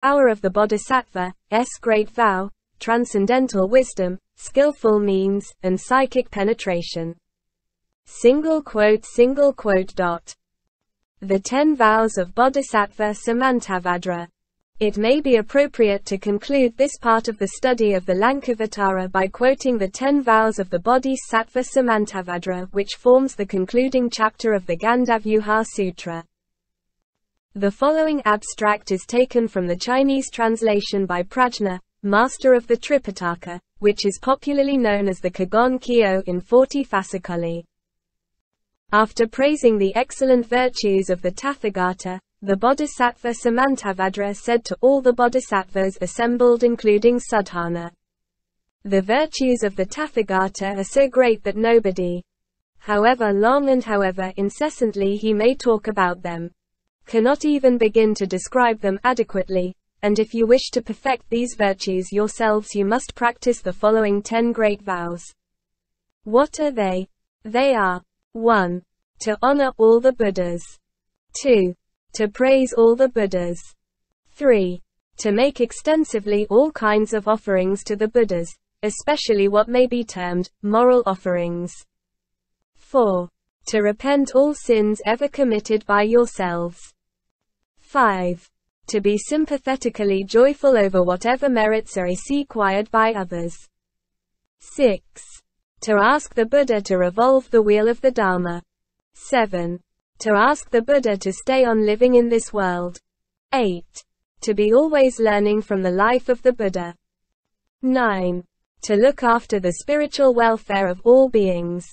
Hour of the Bodhisattva, great vow, transcendental wisdom, skillful means, and psychic penetration. The 10 Vows of Bodhisattva Samantavajra. It may be appropriate to conclude this part of the study of the Lankavatara by quoting the 10 vows of the Bodhisattva Samantavajra, which forms the concluding chapter of the Gandavyuha Sutra. The following abstract is taken from the Chinese translation by Prajna, master of the Tripitaka, which is popularly known as the Kagon Kyo in 40 Fasakuli. After praising the excellent virtues of the Tathagata, the Bodhisattva Samantavajra said to all the Bodhisattvas assembled including Sudhana, "The virtues of the Tathagata are so great that nobody, however long and however incessantly he may talk about them, cannot even begin to describe them adequately, and if you wish to perfect these virtues yourselves you must practice the following 10 great vows." What are they? They are 1. To honor all the Buddhas. 2. To praise all the Buddhas. 3. To make extensively all kinds of offerings to the Buddhas, especially what may be termed moral offerings. 4. To repent all sins ever committed by yourselves. 5. To be sympathetically joyful over whatever merits are acquired by others. 6. To ask the Buddha to revolve the wheel of the Dharma. 7. To ask the Buddha to stay on living in this world. 8. To be always learning from the life of the Buddha. 9. To look after the spiritual welfare of all beings.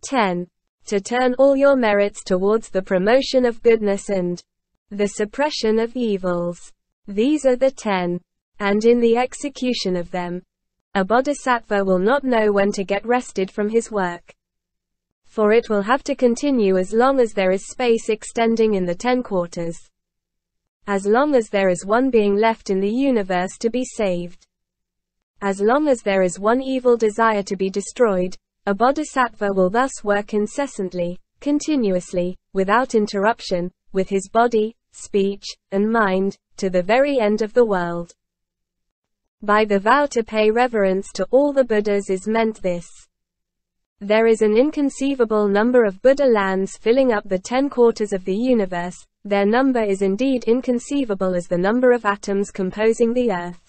10. To turn all your merits towards the promotion of goodness and the suppression of evils. These are the 10. And in the execution of them, a bodhisattva will not know when to get rested from his work. For it will have to continue as long as there is space extending in the 10 quarters. As long as there is one being left in the universe to be saved. As long as there is one evil desire to be destroyed, a bodhisattva will thus work incessantly, continuously, without interruption, with his body, speech, and mind, to the very end of the world. By the vow to pay reverence to all the Buddhas is meant this. There is an inconceivable number of Buddha lands filling up the 10 quarters of the universe. Their number is indeed inconceivable as the number of atoms composing the earth.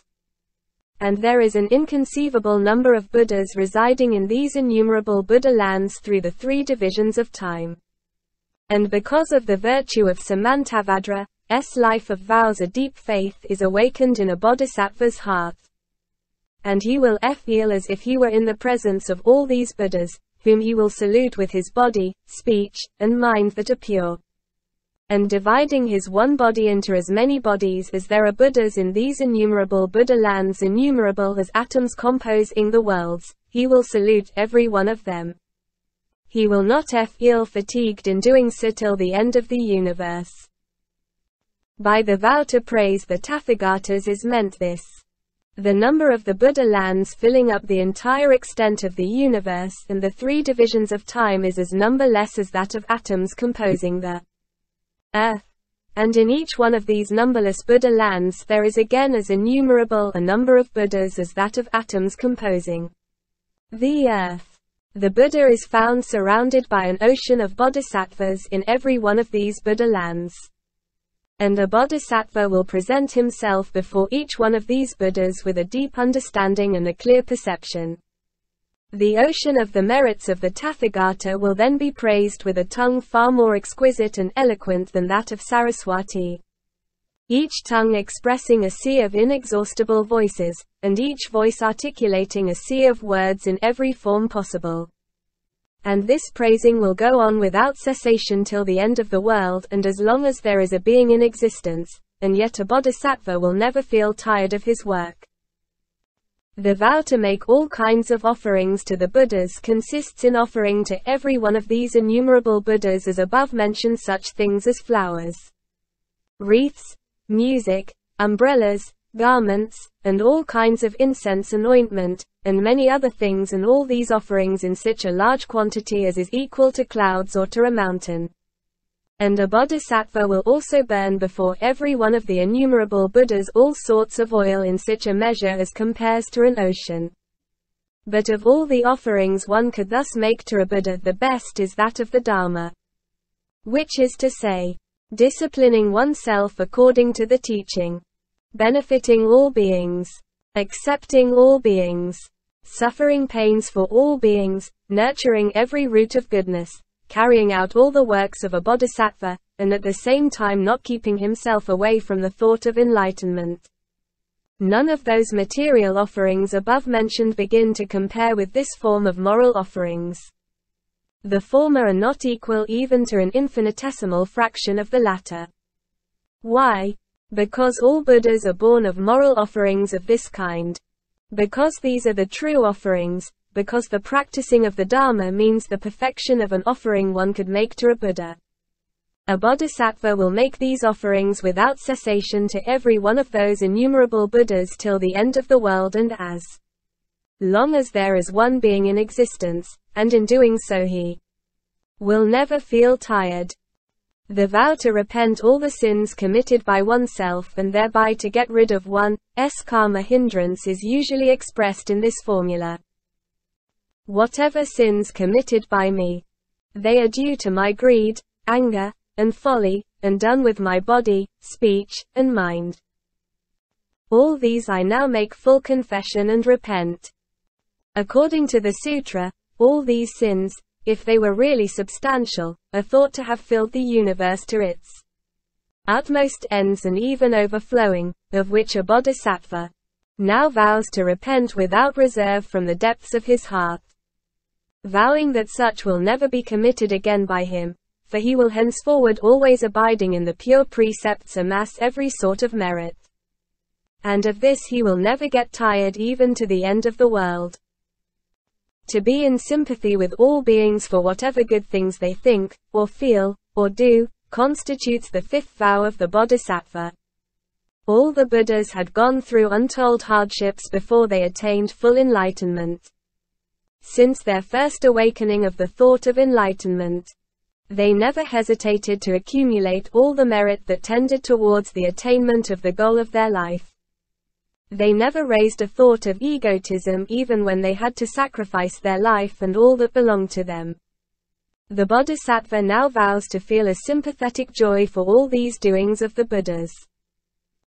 And there is an inconceivable number of Buddhas residing in these innumerable Buddha lands through the 3 divisions of time. And because of the virtue of Samantavajra's life of vows, a deep faith is awakened in a bodhisattva's heart. And he will feel as if he were in the presence of all these Buddhas, whom he will salute with his body, speech, and mind that are pure. And dividing his one body into as many bodies as there are Buddhas in these innumerable Buddha lands, innumerable as atoms composing the worlds, he will salute every one of them. He will not feel fatigued in doing so till the end of the universe. By the vow to praise the Tathagatas is meant this. The number of the Buddha lands filling up the entire extent of the universe and the 3 divisions of time is as numberless as that of atoms composing the earth. And in each one of these numberless Buddha lands there is again as innumerable a number of Buddhas as that of atoms composing the earth. The Buddha is found surrounded by an ocean of bodhisattvas in every one of these Buddha lands. And a bodhisattva will present himself before each one of these Buddhas with a deep understanding and a clear perception. The ocean of the merits of the Tathagata will then be praised with a tongue far more exquisite and eloquent than that of Saraswati. Each tongue expressing a sea of inexhaustible voices, and each voice articulating a sea of words in every form possible. And this praising will go on without cessation till the end of the world and as long as there is a being in existence, and yet a bodhisattva will never feel tired of his work. The vow to make all kinds of offerings to the Buddhas consists in offering to every one of these innumerable Buddhas as above mentioned such things as flowers, wreaths, music, umbrellas, garments, and all kinds of incense and ointment, and many other things, and all these offerings in such a large quantity as is equal to clouds or to a mountain. And a bodhisattva will also burn before every one of the innumerable Buddhas all sorts of oil in such a measure as compares to an ocean. But of all the offerings one could thus make to a Buddha, the best is that of the Dharma. Which is to say, disciplining oneself according to the teaching, benefiting all beings, accepting all beings, suffering pains for all beings, nurturing every root of goodness, carrying out all the works of a bodhisattva, and at the same time not keeping himself away from the thought of enlightenment. None of those material offerings above mentioned begin to compare with this form of moral offerings. The former are not equal even to an infinitesimal fraction of the latter. Why? Because all Buddhas are born of moral offerings of this kind. Because these are the true offerings, because the practicing of the Dharma means the perfection of an offering one could make to a Buddha. A bodhisattva will make these offerings without cessation to every one of those innumerable Buddhas till the end of the world, and as long as there is one being in existence, and in doing so he will never feel tired. The vow to repent all the sins committed by oneself and thereby to get rid of one's karma hindrance is usually expressed in this formula. Whatever sins committed by me, they are due to my greed, anger, and folly, and done with my body, speech, and mind. All these I now make full confession and repent. According to the Sutra, all these sins, if they were really substantial, are thought to have filled the universe to its utmost ends and even overflowing, of which a bodhisattva now vows to repent without reserve from the depths of his heart, vowing that such will never be committed again by him, for he will henceforward always abiding in the pure precepts amass every sort of merit. And of this he will never get tired even to the end of the world. To be in sympathy with all beings for whatever good things they think, or feel, or do, constitutes the fifth vow of the Bodhisattva. All the Buddhas had gone through untold hardships before they attained full enlightenment. Since their first awakening of the thought of enlightenment, they never hesitated to accumulate all the merit that tended towards the attainment of the goal of their life. They never raised a thought of egotism even when they had to sacrifice their life and all that belonged to them. The Bodhisattva now vows to feel a sympathetic joy for all these doings of the Buddhas.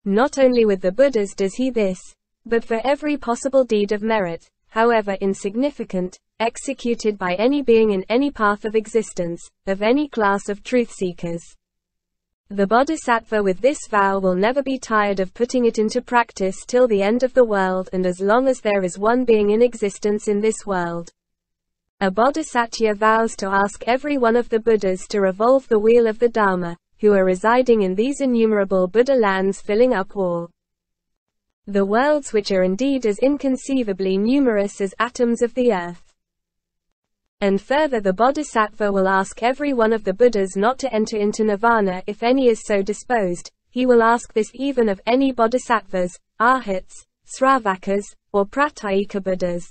Not only with the Buddhas does he this, but for every possible deed of merit, however insignificant, executed by any being in any path of existence, of any class of truth seekers. The Bodhisattva with this vow will never be tired of putting it into practice till the end of the world and as long as there is one being in existence in this world. A Bodhisattva vows to ask every one of the Buddhas to revolve the wheel of the Dharma, who are residing in these innumerable Buddha lands filling up all the worlds, which are indeed as inconceivably numerous as atoms of the earth. And further, the Bodhisattva will ask every one of the Buddhas not to enter into Nirvana if any is so disposed. He will ask this even of any Bodhisattvas, Arhats, Sravakas, or Pratyeka Buddhas.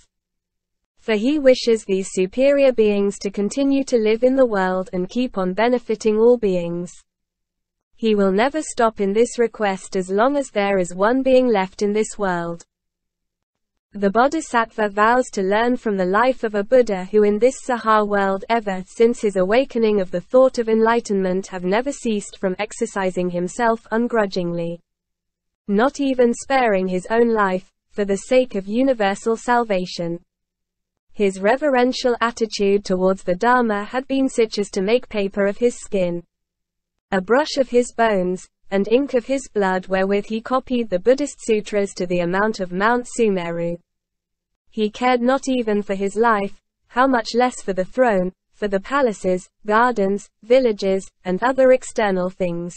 For he wishes these superior beings to continue to live in the world and keep on benefiting all beings. He will never stop in this request as long as there is one being left in this world. The Bodhisattva vows to learn from the life of a Buddha who in this Saha world ever since his awakening of the thought of enlightenment have never ceased from exercising himself ungrudgingly, not even sparing his own life, for the sake of universal salvation. His reverential attitude towards the Dharma had been such as to make paper of his skin, a brush of his bones, and ink of his blood wherewith he copied the Buddhist Sutras to the amount of Mount Sumeru. He cared not even for his life, how much less for the throne, for the palaces, gardens, villages, and other external things.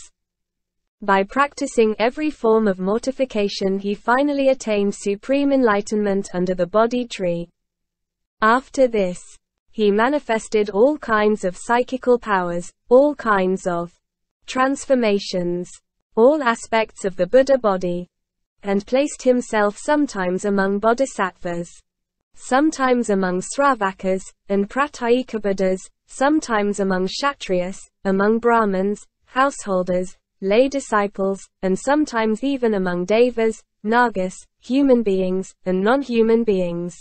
By practicing every form of mortification he finally attained supreme enlightenment under the Bodhi tree. After this, he manifested all kinds of psychical powers, all kinds of transformations, all aspects of the Buddha body, and placed himself sometimes among bodhisattvas, sometimes among Sravakas and Pratyeka Buddhas, sometimes among Kshatriyas, among Brahmins, householders, lay disciples, and sometimes even among Devas, Nagas, human beings, and non-human beings.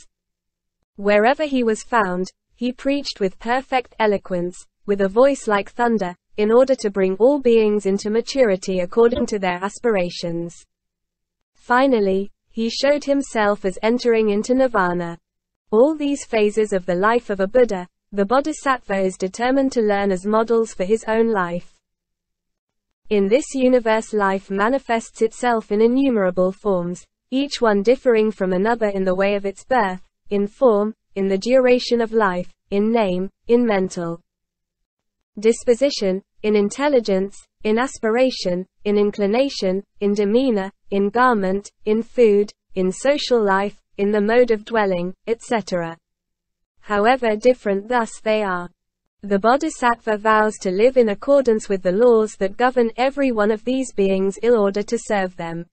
Wherever he was found, he preached with perfect eloquence, with a voice like thunder, in order to bring all beings into maturity according to their aspirations. Finally, he showed himself as entering into Nirvana. All these phases of the life of a Buddha, the Bodhisattva is determined to learn as models for his own life. In this universe, life manifests itself in innumerable forms, each one differing from another in the way of its birth, in form, in the duration of life, in name, in mental disposition, in intelligence, in aspiration, in inclination, in demeanor, in garment, in food, in social life, in the mode of dwelling, etc. However different thus they are. The Bodhisattva vows to live in accordance with the laws that govern every one of these beings in order to serve them,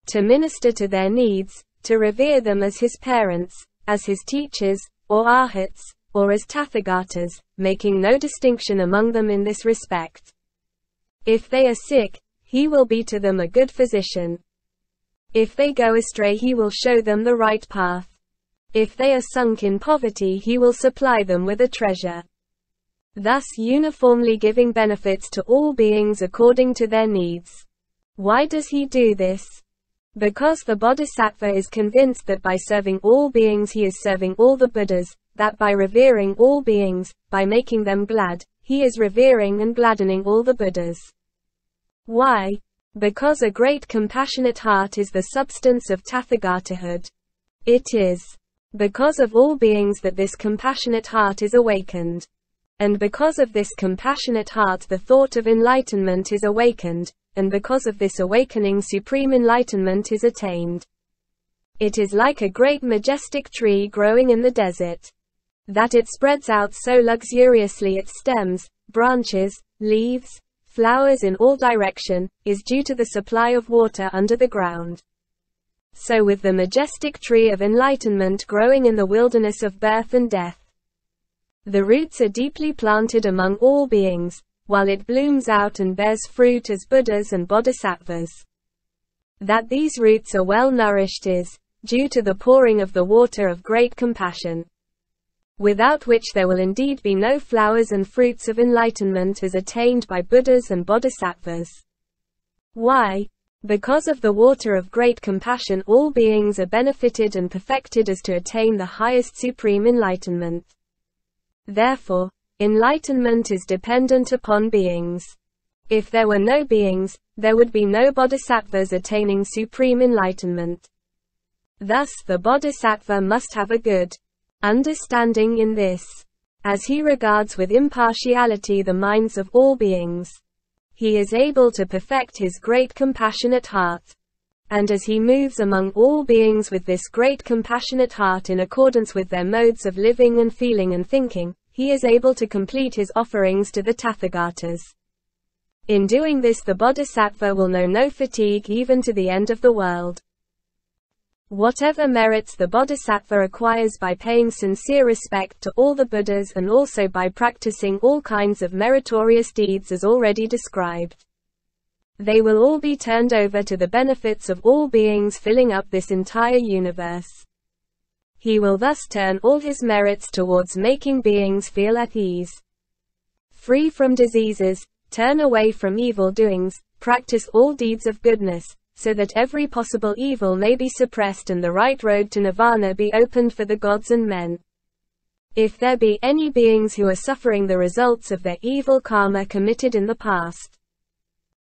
to minister to their needs, to revere them as his parents, as his teachers, or arhats, or as tathagatas, making no distinction among them in this respect. If they are sick, he will be to them a good physician. If they go astray, he will show them the right path. If they are sunk in poverty, he will supply them with a treasure, thus uniformly giving benefits to all beings according to their needs. Why does he do this? Because the Bodhisattva is convinced that by serving all beings he is serving all the Buddhas, that by revering all beings, by making them glad, he is revering and gladdening all the Buddhas. Why? Because a great compassionate heart is the substance of Tathagatahood. It is because of all beings that this compassionate heart is awakened. And because of this compassionate heart the thought of enlightenment is awakened, and because of this awakening supreme enlightenment is attained. It is like a great majestic tree growing in the desert. That it spreads out so luxuriously its stems, branches, leaves, flowers in all direction, is due to the supply of water under the ground. So with the majestic tree of enlightenment growing in the wilderness of birth and death, the roots are deeply planted among all beings, while it blooms out and bears fruit as Buddhas and Bodhisattvas. That these roots are well nourished is due to the pouring of the water of great compassion, without which there will indeed be no flowers and fruits of enlightenment as attained by Buddhas and Bodhisattvas. Why? Because of the water of great compassion all beings are benefited and perfected as to attain the highest supreme enlightenment. Therefore, enlightenment is dependent upon beings. If there were no beings, there would be no bodhisattvas attaining supreme enlightenment. Thus the bodhisattva must have a good understanding in this, as he regards with impartiality the minds of all beings. He is able to perfect his great compassionate heart. And as he moves among all beings with this great compassionate heart in accordance with their modes of living and feeling and thinking, he is able to complete his offerings to the Tathagatas. In doing this the Bodhisattva will know no fatigue even to the end of the world. Whatever merits the Bodhisattva acquires by paying sincere respect to all the Buddhas and also by practicing all kinds of meritorious deeds as already described, they will all be turned over to the benefits of all beings filling up this entire universe. He will thus turn all his merits towards making beings feel at ease, free from diseases, turn away from evil doings, practice all deeds of goodness, so that every possible evil may be suppressed and the right road to Nirvana be opened for the gods and men. If there be any beings who are suffering the results of their evil karma committed in the past,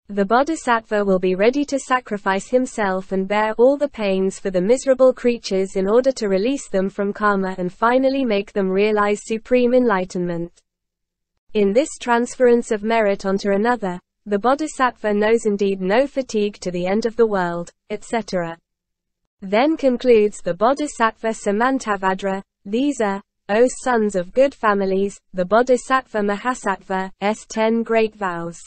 the Bodhisattva will be ready to sacrifice himself and bear all the pains for the miserable creatures in order to release them from karma and finally make them realize supreme enlightenment. In this transference of merit onto another, the Bodhisattva knows indeed no fatigue to the end of the world, etc. Then concludes the Bodhisattva Samantavajra, these are, O sons of good families, the Bodhisattva Mahasattva's 10 great vows.